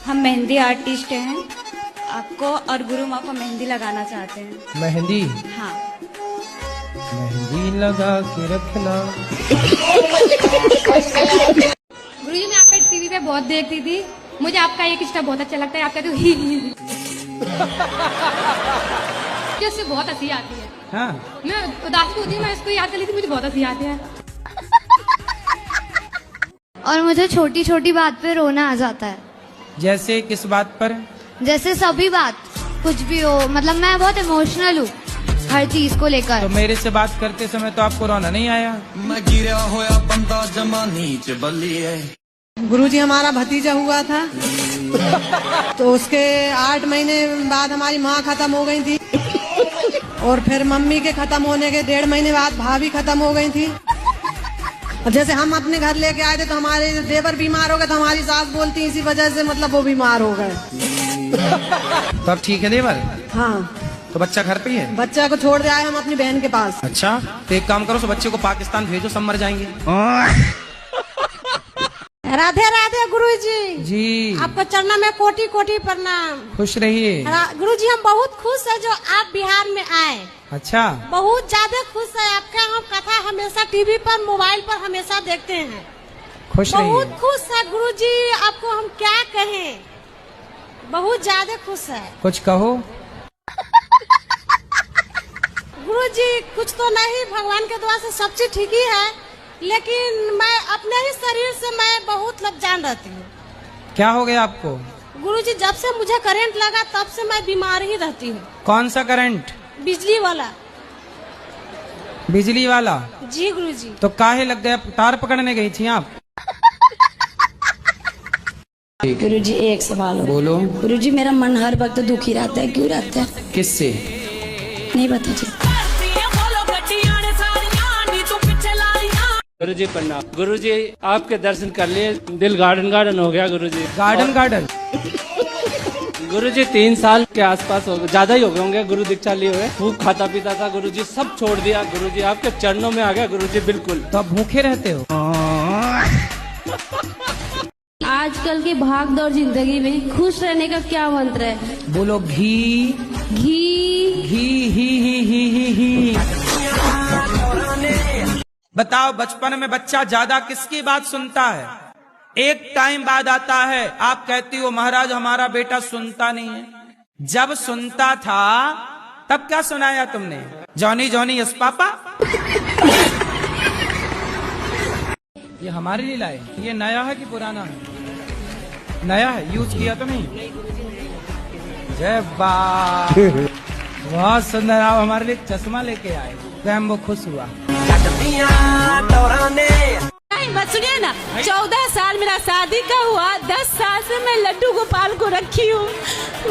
हम मेहंदी आर्टिस्ट हैं, आपको और गुरु माँ को मेहंदी लगाना चाहते हैं। मेहंदी? हाँ। मेहंदी लगा के रखना। गुरुजी मैं आपका टीवी पे बहुत देखती थी, मुझे आपका एक स्टेप बहुत अच्छा लगता है, आपका तो ही उससे बहुत हंसी आती है। हाँ। मैं उदासी होती मैं इसको याद कर ली थी, मुझे बहुत हंसी आती है। और मुझे छोटी छोटी बात पे रोना आ जाता है। जैसे किस बात पर? जैसे सभी बात, कुछ भी हो, मतलब मैं बहुत इमोशनल हूँ हर चीज को लेकर। तो मेरे से बात करते समय तो आपको रोना नहीं आया? मैं गिरा होया बंदा जमा नीच बल्ली है। गुरुजी हमारा भतीजा हुआ था तो उसके 8 महीने बाद हमारी माँ खत्म हो गई थी, और फिर मम्मी के खत्म होने के 1.5 महीने बाद भाभी खत्म हो गई थी। और जैसे हम अपने घर लेके आए थे तो हमारे देवर बीमार हो गए, तो हमारी सास बोलती इसी वजह से मतलब वो बीमार हो गए। तो अब ठीक है देवर? हाँ। तो बच्चा घर पे ही है? बच्चा को छोड़ आए हम अपनी बहन के पास। अच्छा, तो एक काम करो, सो बच्चे को पाकिस्तान भेजो, सब मर जाएंगे। राधे राधे गुरुजी। जी। आपको चरणों में कोटि कोटि प्रणाम। खुश रहिए। गुरुजी हम बहुत खुश है जो आप बिहार में आए। अच्छा। बहुत ज्यादा खुश है, आपका हम कथा हमेशा टीवी पर मोबाइल पर हमेशा देखते हैं। खुश रहिए। बहुत खुश है गुरुजी, आपको हम क्या कहें, बहुत ज्यादा खुश है। कुछ कहो। गुरुजी कुछ तो नहीं, भगवान के दुआ से सब चीज ठीक ही है, लेकिन मैं अपने ही शरीर से मैं बहुत लज्जान रहती हूँ। क्या हो गया आपको? गुरुजी जब से मुझे करंट लगा तब से मैं बीमार ही रहती हूँ। कौन सा करंट? बिजली वाला। बिजली वाला? जी गुरुजी। तो काहे लग गया? तार पकड़ने गई थी आप? गुरुजी एक सवाल हो। बोलो। गुरुजी मेरा मन हर वक्त दुखी रहता है, क्यों रहता है? किससे? नहीं पता जी। गुरुजी प्रणाम। गुरुजी आपके दर्शन कर लिए, दिल गार्डन गार्डन हो गया गुरुजी। Garden garden? गुरुजी 3 साल के आसपास हो गए, ज्यादा ही हो गए होंगे गुरु दीक्षा लिए हुए। खूब खाता पीता था गुरुजी, सब छोड़ दिया गुरुजी, आपके चरणों में आ गया गुरुजी बिल्कुल। तो आप भूखे रहते हो? आजकल की भाग दौड़ जिंदगी में खुश रहने का क्या मंत्र है? बोलो घी घी घी ही। बताओ, बचपन में बच्चा ज्यादा किसकी बात सुनता है? एक टाइम बाद आता है, आप कहती हो महाराज हमारा बेटा सुनता नहीं है। जब सुनता था तब क्या सुनाया तुमने? Johnny Johnny yes papa. ये हमारे लिए लाए? ये नया है कि पुराना है? नया है, यूज किया तो नहीं? जय बा। बहुत सुंदर। आप हमारे लिए चश्मा लेके आए, स्वयं वो खुश हुआ। बस सुनिए ना, 14 साल मेरा शादी का हुआ, 10 साल से मैं लड्डू गोपाल को रखी हूँ,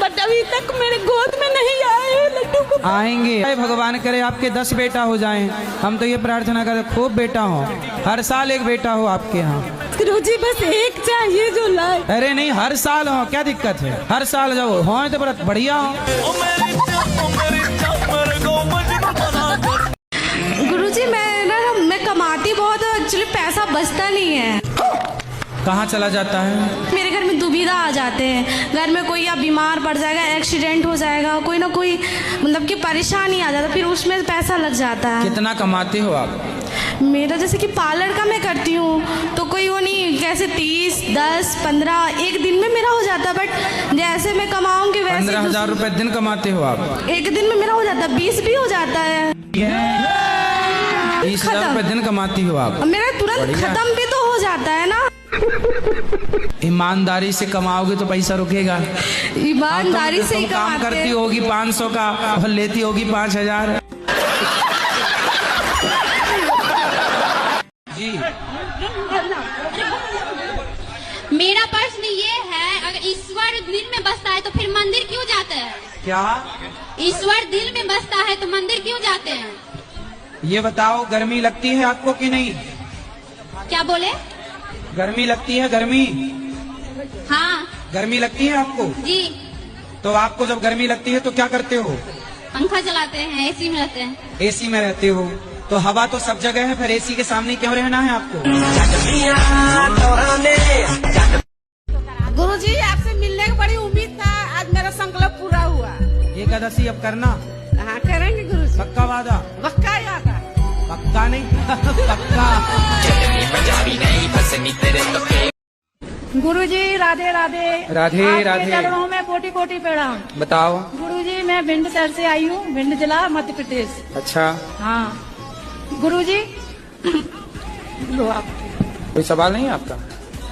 बट अभी तक मेरे गोद में नहीं आए लड्डू गोपाल। आएंगे, भगवान करे आपके 10 बेटा हो जाएं। हम तो ये प्रार्थना करें खूब बेटा हो, हर साल एक बेटा हो आपके यहाँ। गुरुजी बस एक चाहिए जो लाए। अरे नहीं, हर साल हो, क्या दिक्कत है? हर साल जाओ हो तो बड़ा बढ़िया हो। गुरुजी मैं कमाती बहुत, एक्चुअली पैसा बचता नहीं है। कहाँ चला जाता है? मेरे घर में दुविधा आ जाते हैं, घर में कोई या बीमार पड़ जाएगा, एक्सीडेंट हो जाएगा, कोई ना कोई मतलब कि परेशानी आ जाता है, फिर उसमें पैसा लग जाता है। कितना कमाते हो आप? मेरा जैसे कि पार्लर का मैं करती हूँ तो कोई वो नहीं, कैसे 30, 10, 15 एक दिन में मेरा हो जाता है, बट जैसे मैं कमाऊंगी वैसे 15,000 रुपए दिन कमाते हो आप? एक दिन में मेरा हो जाता है, 20 भी हो जाता है। 20,000 रुपए दिन कमाती हो आप? मेरा तुरंत खत्म भी तो हो जाता है ना। ईमानदारी से कमाओगे तो पैसा रुकेगा। ईमानदारी से ही काम करती होगी 500 का और लेती होगी 5,000। जी मेरा प्रश्न ये है, अगर ईश्वर दिल में बसता है तो फिर मंदिर क्यों जाते हैं? क्या? ईश्वर दिल में बसता है तो मंदिर क्यों जाते हैं? ये बताओ, गर्मी लगती है आपको कि नहीं? क्या बोले? गर्मी लगती है? गर्मी? हाँ। गर्मी लगती है आपको? जी। तो आपको जब गर्मी लगती है तो क्या करते हो? पंखा चलाते हैं, एसी में रहते हैं। एसी में रहते हो तो हवा तो सब जगह है, फिर एसी के सामने क्यों रहना है आपको? गुरुजी आपसे मिलने की बड़ी उम्मीद था, आज मेरा संकल्प पूरा हुआ। एकादशी अब करना, हाँ करेंगे गुरुजी, पक्का वादा? पक्का ही आता। पक्का नहीं पक्का। गुरुजी राधे राधे। राधे आपके राधे। चरणों में कोटि कोटि प्रणाम। बताओ। गुरुजी मैं भिंड शहर से आई हूँ, भिंड जिला मध्य प्रदेश। अच्छा, हाँ गुरुजी लो आप। कोई सवाल नहीं है आपका?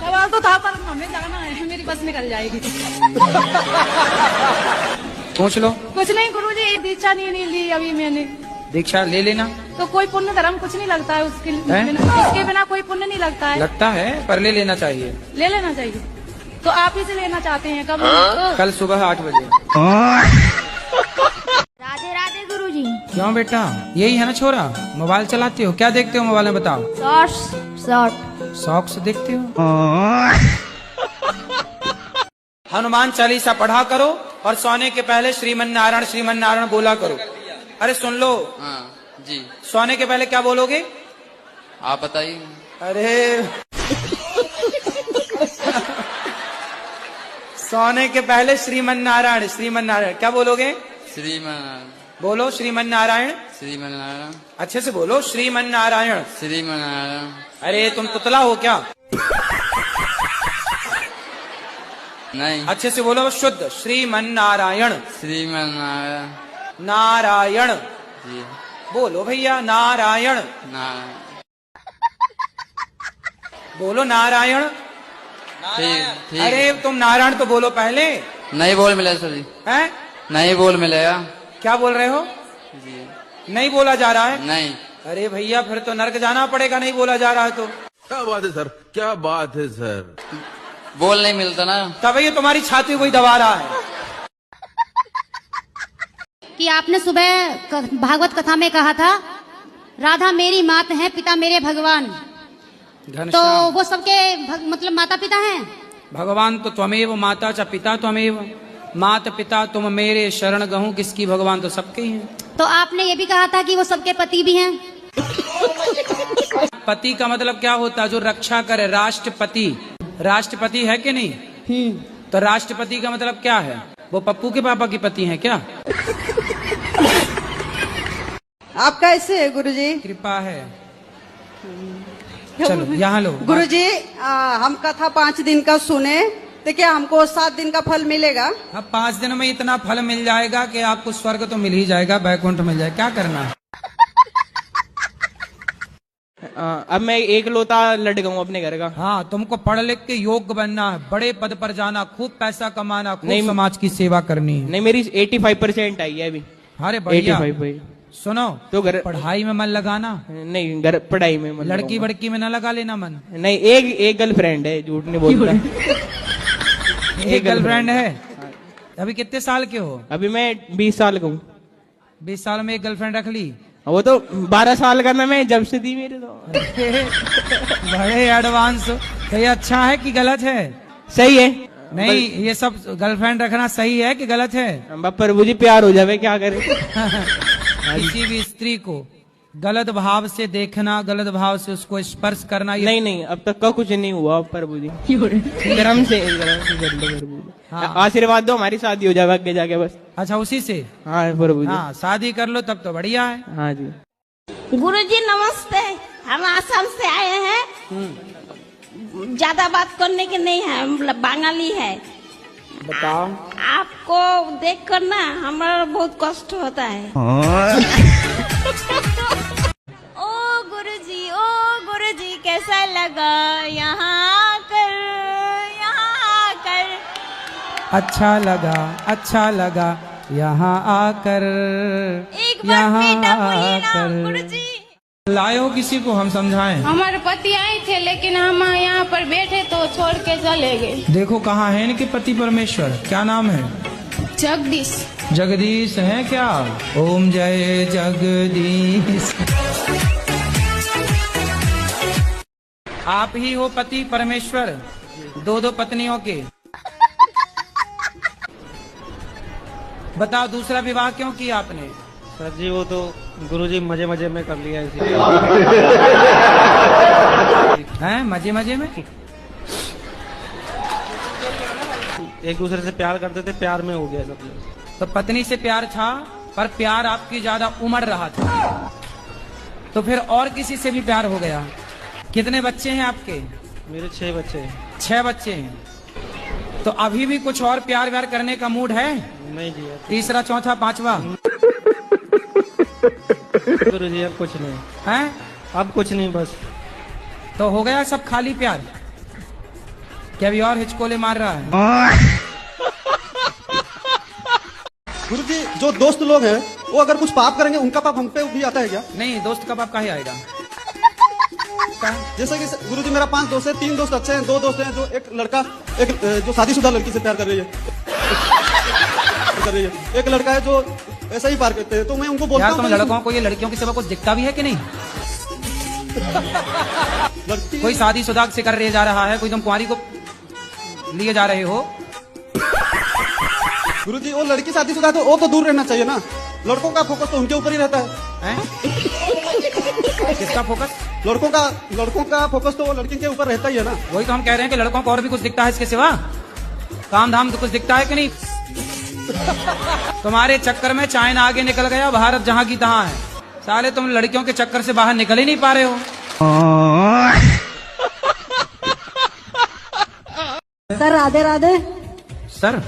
सवाल तो था पर हमें जाना है, मेरी बस निकल जाएगी। पूछ लो। कुछ नहीं गुरुजी, दीक्षा नहीं ली अभी मैंने। दीक्षा ले लेना। तो कोई पुण्य धर्म कुछ नहीं लगता है उसके बिना, उसके बिना कोई पुण्य नहीं लगता है। लगता है पर ले लेना चाहिए। ले लेना चाहिए। तो आप ही से लेना चाहते हैं कब? कल सुबह 8 बजे। राधे राधे गुरुजी। क्यों बेटा, यही है ना छोरा? मोबाइल चलाते हो? क्या देखते हो मोबाइल में बताओ? शॉर्ट्स। शौक से देखते हो? हनुमान चालीसा पढ़ा करो और सोने के पहले श्रीमन नारायण बोला करो। अरे सुन लो। हाँ जी। सोने के पहले क्या बोलोगे? आप बताइए। अरे सोने के पहले श्रीमन नारायण क्या बोलोगे? श्रीमन। बोलो श्रीमन नारायण। अच्छे से बोलो श्रीमन नारायण। अरे तुम पुतला हो क्या? नहीं। अच्छे से बोलो शुद्ध श्रीमन नारायण। नारायण जी। बोलो भैया नारायण। बोलो नारायण। ठीक। अरे तुम नारायण तो बोलो पहले। नहीं बोल मिलेगा सर जी। हैं? नहीं बोल मिलेगा। क्या बोल रहे हो? जी। नहीं बोला जा रहा है? नहीं। अरे भैया फिर तो नर्क जाना पड़ेगा, नहीं बोला जा रहा है तो। क्या बात है सर, क्या बात है सर। बोल नहीं मिलता ना। तब ये तुम्हारी छाती कोई दबा रहा है। कि आपने सुबह भागवत कथा में कहा था राधा मेरी मात है, पिता मेरे भगवान। तो वो सबके मतलब माता पिता हैं? भगवान तो त्वमेव माता च पिता त्वमेव, मात पिता तुम मेरे शरण गहूं किसकी, भगवान तो सबके ही हैं। तो आपने ये भी कहा था कि वो सबके पति भी हैं। पति का मतलब क्या होता है? जो रक्षा करे, राष्ट्रपति। राष्ट्रपति है कि नहीं? तो राष्ट्रपति का मतलब क्या है? वो पप्पू के पापा की पति हैं क्या? आप कैसे है गुरुजी? कृपा है। चलो यहाँ लो। गुरुजी हम कथा 5 दिन का सुने तो क्या हमको 7 दिन का फल मिलेगा? अब 5 दिन में इतना फल मिल जाएगा कि आपको स्वर्ग तो मिल ही जाएगा, वैकुंठ मिल जाएगा। क्या करना है? अब मैं एक लोता लड़ गया हूँ अपने घर का। हाँ, तुमको पढ़ लिख के योग्य बनना है, बड़े पद पर जाना, खूब पैसा कमाना, खूब समाज की सेवा करनी है। नहीं, मेरी 85% आई है अभी। अरे बढ़िया। 85। सुनो तो घर पढ़ाई में मन लगाना। नहीं, घर पढ़ाई में मन। लड़की बड़की में न लगा लेना मन। नहीं, एक गर्लफ्रेंड है, झूठ नहीं बोलता। एक गर्लफ्रेंड है। अभी कितने साल के हो? अभी मैं 20 साल का हूँ। 20 साल में एक गर्लफ्रेंड रख ली? वो तो 12 साल का मैं जब से दी मेरे तो। बड़े एडवांस हो। तो ये अच्छा है कि गलत है? सही है। नहीं, ये सब गर्लफ्रेंड रखना सही है कि गलत है? प्रभु जी प्यार हो जावे, क्या करे। किसी भी स्त्री को गलत भाव से देखना, गलत भाव से उसको स्पर्श करना, ये नहीं, अब तक का कुछ नहीं हुआ प्रभु जी। गरम से हाँ। आशीर्वाद दो, हमारी शादी हो जाए आगे जाके बस। अच्छा, उसी से? हाँ प्रभु जी। हाँ, शादी कर लो तब तो बढ़िया है। हाँ जी। गुरुजी नमस्ते, हम आसाम से आए हैं। ज्यादा बात करने के नहीं है, हम बंगाली है। बताओ। आपको देखकर ना हमारा बहुत कष्ट होता है। ओ गुरुजी कैसा लगा यहाँ आकर, यहाँ आकर। अच्छा लगा यहाँ आकर, एक बार मीठा बोलिए ना गुरुजी। लायो किसी को हम समझाएं। हमारे पति आए थे लेकिन हम यहाँ पर बैठे तो छोड़ के चले गए। देखो कहाँ है इनके पति परमेश्वर, क्या नाम है? जगदीश। जगदीश है क्या? ओम जय जगदीश। आप ही हो पति परमेश्वर, 2 पत्नियों के। बताओ दूसरा विवाह क्यों किया आपने? सर जी वो तो गुरुजी मजे में कर लिया इसीलिए। हैं मजे में? एक दूसरे से प्यार करते थे, प्यार में हो गया सब लोग। तो पत्नी से प्यार था, पर प्यार आपकी ज्यादा उमड़ रहा था, तो फिर और किसी से भी प्यार हो गया। कितने बच्चे हैं आपके? मेरे 6 बच्चे हैं। 6 बच्चे हैं। तो अभी भी कुछ और प्यार व्यार करने का मूड है? नहीं जी। तीसरा, चौथा, पांचवा? गुरुजी अब कुछ नहीं है, अब कुछ नहीं, बस। तो हो गया सब खाली प्यार? क्या अभी और हिचकोले मार रहा है? गुरुजी, जो दोस्त लोग हैं वो अगर कुछ पाप करेंगे उनका पाप हम पे भी आता है क्या? नहीं, दोस्त का पाप काहे आएगा? जैसे कि गुरुजी मेरा 5 दोस्त है, 3 दोस्त अच्छे हैं, 2 दोस्त हैं जो एक लड़का जो शादीशुदा लड़की से प्यार कर रही है, एक लड़का है जो ऐसा ही पार करते हैं। तो मैं उनको बोलता हूँ, तुम लड़कों को ये लड़कियों की सिवा कुछ दिखता भी है कि नहीं? कोई शादीशुदा से कर रहे जा रहा है, कोई तुम कुंवारी को लिए जा रहे हो? गुरुजी वो लड़की शादीशुदा है तो वो तो दूर रहना चाहिए ना। लड़कों का फोकस तो उनके ऊपर ही रहता है। किसका फोकस? लड़कों का फोकस तो वो लड़की के ऊपर रहता ही है ना। वही तो हम कह रहे हैं कि लड़कों को और भी कुछ दिखता है इसके सिवा? काम धाम तो कुछ दिखता है कि नहीं? तुम्हारे चक्कर में चाइना आगे निकल गया, भारत जहाँ की तहाँ है। साले तुम लड़कियों के चक्कर से बाहर निकल ही नहीं पा रहे हो। सर राधे राधे। सर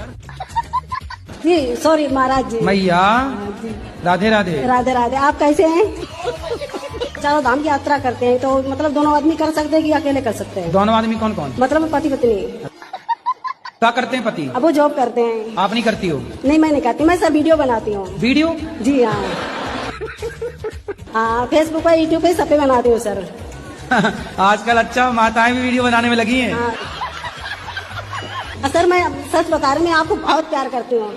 जी सॉरी महाराज जी। मैया राधे राधे। राधे राधे। आप कैसे हैं? चारों धाम की यात्रा करते हैं, तो मतलब दोनों आदमी कर सकते हैं कि अकेले कर सकते हैं? दोनों आदमी कौन कौन? मतलब पति पत्नी। क्या करते हैं पति? अब वो जॉब करते हैं। आप नहीं करती हो? नहीं मैं नहीं करती, मैं सर वीडियो बनाती हूँ। वीडियो? जी हाँ। हाँ फेसबुक पे, यूट्यूब पे, सब पे बनाती हूँ सर। आजकल अच्छा माताएं भी वीडियो बनाने में लगी हैं। हाँ। सर मैं सच बता रही हूँ, मैं आपको बहुत प्यार करती हूँ।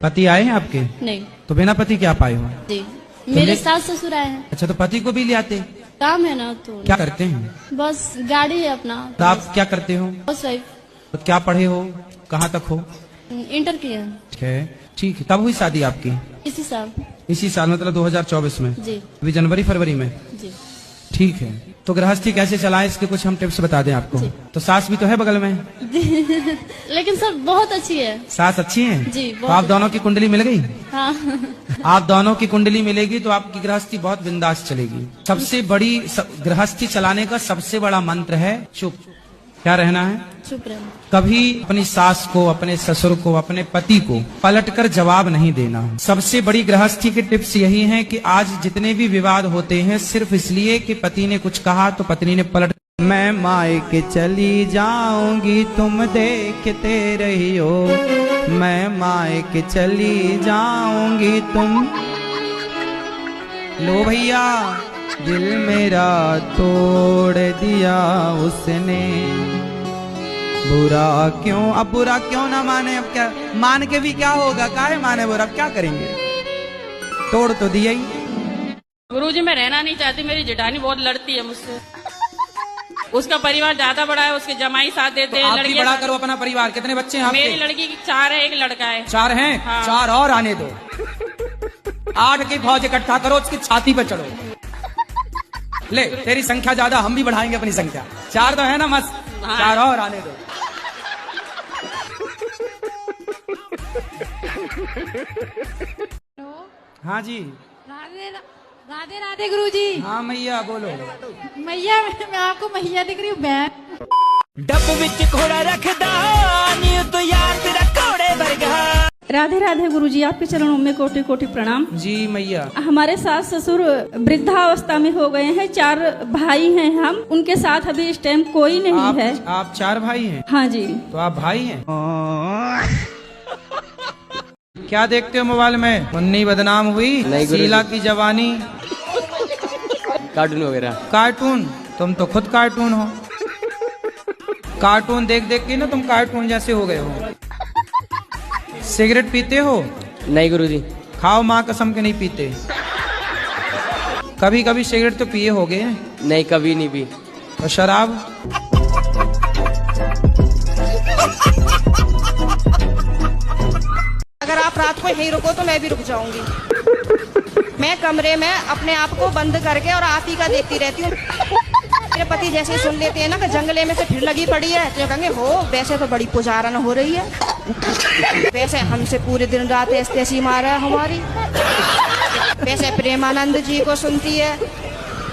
पति आए हैं आपके? नहीं। तो बिना पति क्या पाए हो? जी मेरे सास ससुर आए हैं। अच्छा, तो पति को भी ले आते? काम है ना, तो क्या करते हैं? बस गाड़ी है अपना। तो आप क्या करते हो? हाउसवाइफ। तो क्या पढ़े हो, कहाँ तक हो? इंटर किया। ठीक है। कब हुई शादी आपकी? इसी साल। इसी साल मतलब 2024 में? जी। अभी जनवरी फरवरी में? जी। ठीक है। तो गृहस्थी कैसे चलाएं इसके कुछ हम टिप्स बता दें आपको। तो सास भी तो है बगल में? लेकिन सब बहुत अच्छी है। सास अच्छी है जी। तो आप दोनों की कुंडली मिल गई? हाँ। आप दोनों की कुंडली मिलेगी तो आपकी गृहस्थी बहुत बिंदास चलेगी। सबसे बड़ी गृहस्थी चलाने का सबसे बड़ा मंत्र है चुप। क्या रहना है? चुप रहना। कभी अपनी सास को, अपने ससुर को, अपने पति को पलटकर जवाब नहीं देना। सबसे बड़ी गृहस्थी की टिप्स यही है कि आज जितने भी विवाद होते हैं सिर्फ इसलिए कि पति ने कुछ कहा तो पत्नी ने पलट। मैं मायके चली जाऊंगी तुम देखते रहियो, मैं मायके चली जाऊंगी तुम। लो भैया दिल मेरा तोड़ दिया उसने, बुरा क्यों? अब बुरा क्यों ना माने? अब क्या मान के भी क्या होगा? काहे माने बुरा? अब क्या करेंगे? तोड़ तो दिया ही। गुरुजी मैं रहना नहीं चाहती, मेरी जेठानी बहुत लड़ती है मुझसे। उसका परिवार ज्यादा बड़ा है, उसके जमाई साथ देते हैं। आप भी बड़ा करो अपना परिवार। कितने बच्चे हैं आपके? मेरी लड़की 4 है, एक लड़का है। 4 हैं? हाँ। 4 और आने दो। 8 की फौज इकट्ठा करो, उसकी छाती पे चढ़ो। ले तेरी संख्या ज्यादा, हम भी बढ़ाएंगे अपनी संख्या। 4 तो है ना मस्त? हाँ। 4 और आने दो। हाँ जी। राधे राधे राधे गुरुजी। हाँ मैया बोलो। मैया मैं आपको मैया दिख रही हूँ। बहन डब्बू विच घोड़ा रखदा नी तो यार तेरा घोड़े वर्गा। राधे राधे गुरुजी, आपके चरणों में कोटि कोटि प्रणाम। जी मैया। हमारे सास ससुर वृद्धावस्था में हो गए हैं, 4 भाई हैं हम, उनके साथ अभी इस टाइम कोई नहीं है। आप 4 भाई हैं? हाँ जी। तो आप भाई हैं? क्या देखते हो मोबाइल में? मुन्नी बदनाम हुई, शीला की जवानी, कार्टून वगैरह। कार्टून? तुम तो खुद कार्टून हो। कार्टून देख देख के ना तुम कार्टून जैसे हो गए हो। सिगरेट पीते हो? नहीं गुरुजी। खाओ माँ कसम के नहीं पीते। कभी कभी सिगरेट तो पिए होगे? नहीं कभी नहीं पी। और शराब? अगर आप रात को यहीं रुको तो मैं भी रुक जाऊंगी। मैं कमरे में अपने आप को बंद करके और आप ही का देखती रहती हूँ। मेरे पति जैसे ही सुन लेते हैं ना कि जंगले में से फिर लगी पड़ी है, तो कहेंगे हो वैसे तो बड़ी पुजारन हो रही है, वैसे हमसे पूरे दिन रात ऐसी मारा है हमारी, वैसे प्रेमानंद जी को सुनती है,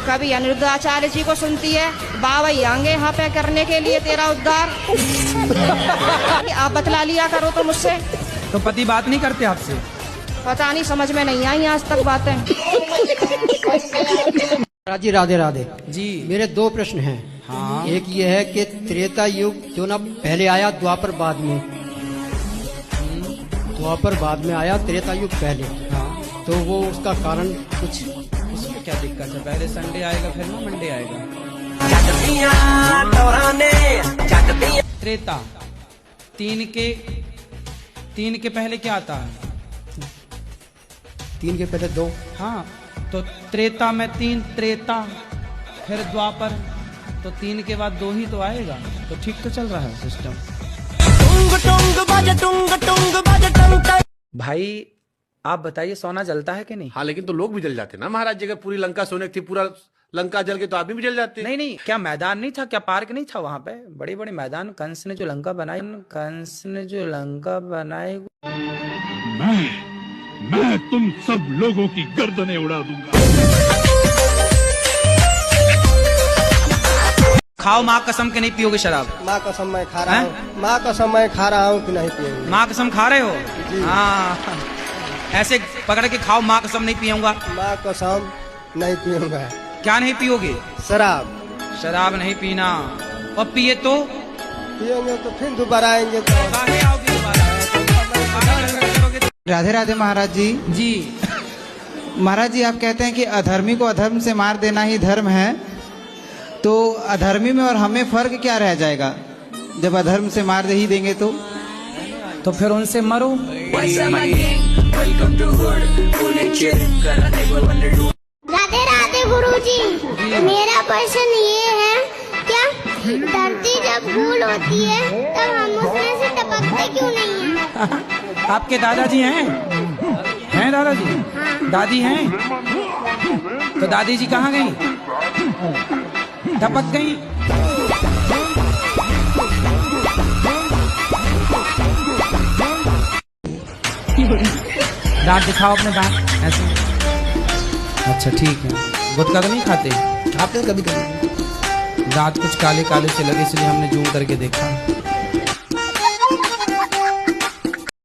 कभी अनिरुद्धाचार्य जी को सुनती है, बाबा आएंगे यहाँ पे करने के लिए तेरा उद्धार। आप बतला लिया करो तो मुझसे। तो पति बात नहीं करते आपसे? पता नहीं, समझ में नहीं आई आज तक बातें। जी राधे राधे जी। मेरे 2 प्रश्न हैं। हाँ। एक ये है कि त्रेता युग जो ना पहले आया, द्वापर बाद में, द्वापर बाद में आया, त्रेता युग पहले। हाँ। तो वो उसका कारण कुछ, उसमें क्या दिक्कत है? पहले संडे आएगा फिर ना मंडे आएगा। त्रेता 3 के पहले क्या आता है? 3 के पहले 2। हाँ, तो त्रेता में 3 त्रेता, फिर द्वापर, तो 3 के बाद 2 ही तो आएगा। तो ठीक तो चल रहा है सिस्टम। भाई आप बताइए, सोना जलता है कि नहीं? हाँ, लेकिन तो लोग भी जल जाते ना महाराज जी। अगर पूरी लंका सोने की थी, पूरा लंका जल के, तो आदमी भी जल जाते। नहीं, क्या मैदान नहीं था? क्या पार्क नहीं था वहां पे? बड़े बड़े मैदान। कंस ने जो लंका बनाई, मैं तुम सब लोगों की गर्दनें उड़ा दूंगा। खाओ माँ कसम के नहीं पियोगे शराब? माँ कसम मैं खा रहा हूँ, माँ कसम मैं खा रहा हूँ कि नहीं पिएंगे। माँ कसम खा रहे हो? हाँ, ऐसे पकड़ के खाओ, माँ कसम नहीं पियूंगा। माँ कसम नहीं पीऊंगा। क्या नहीं पियोगे? शराब। शराब नहीं पीना। और पिए तो पिएंगे तो फिर दोबारा आएंगे। राधे राधे महाराज जी। जी महाराज जी, आप कहते हैं कि अधर्मी को अधर्म से मार देना ही धर्म है, तो अधर्मी में और हमें फर्क क्या रह जाएगा जब अधर्म से मार ही देंगे? तो फिर उनसे मरो। राधे राधे गुरुजी, मेरा प्रश्न ये है, क्या धरती जब गोल होती है तब हम उसमें से टपकते क्यों नहीं हैं? आपके दादाजी हैं दादाजी? हाँ। दादी हैं? तो दादी जी कहाँ गई? टपक गई? दांत दिखाओ अपने दांत ऐसे। अच्छा ठीक है। गुटखा तो नहीं खाते? खाते कभी कभी। दांत कुछ काले काले से लगे, इसलिए हमने जूम करके देखा।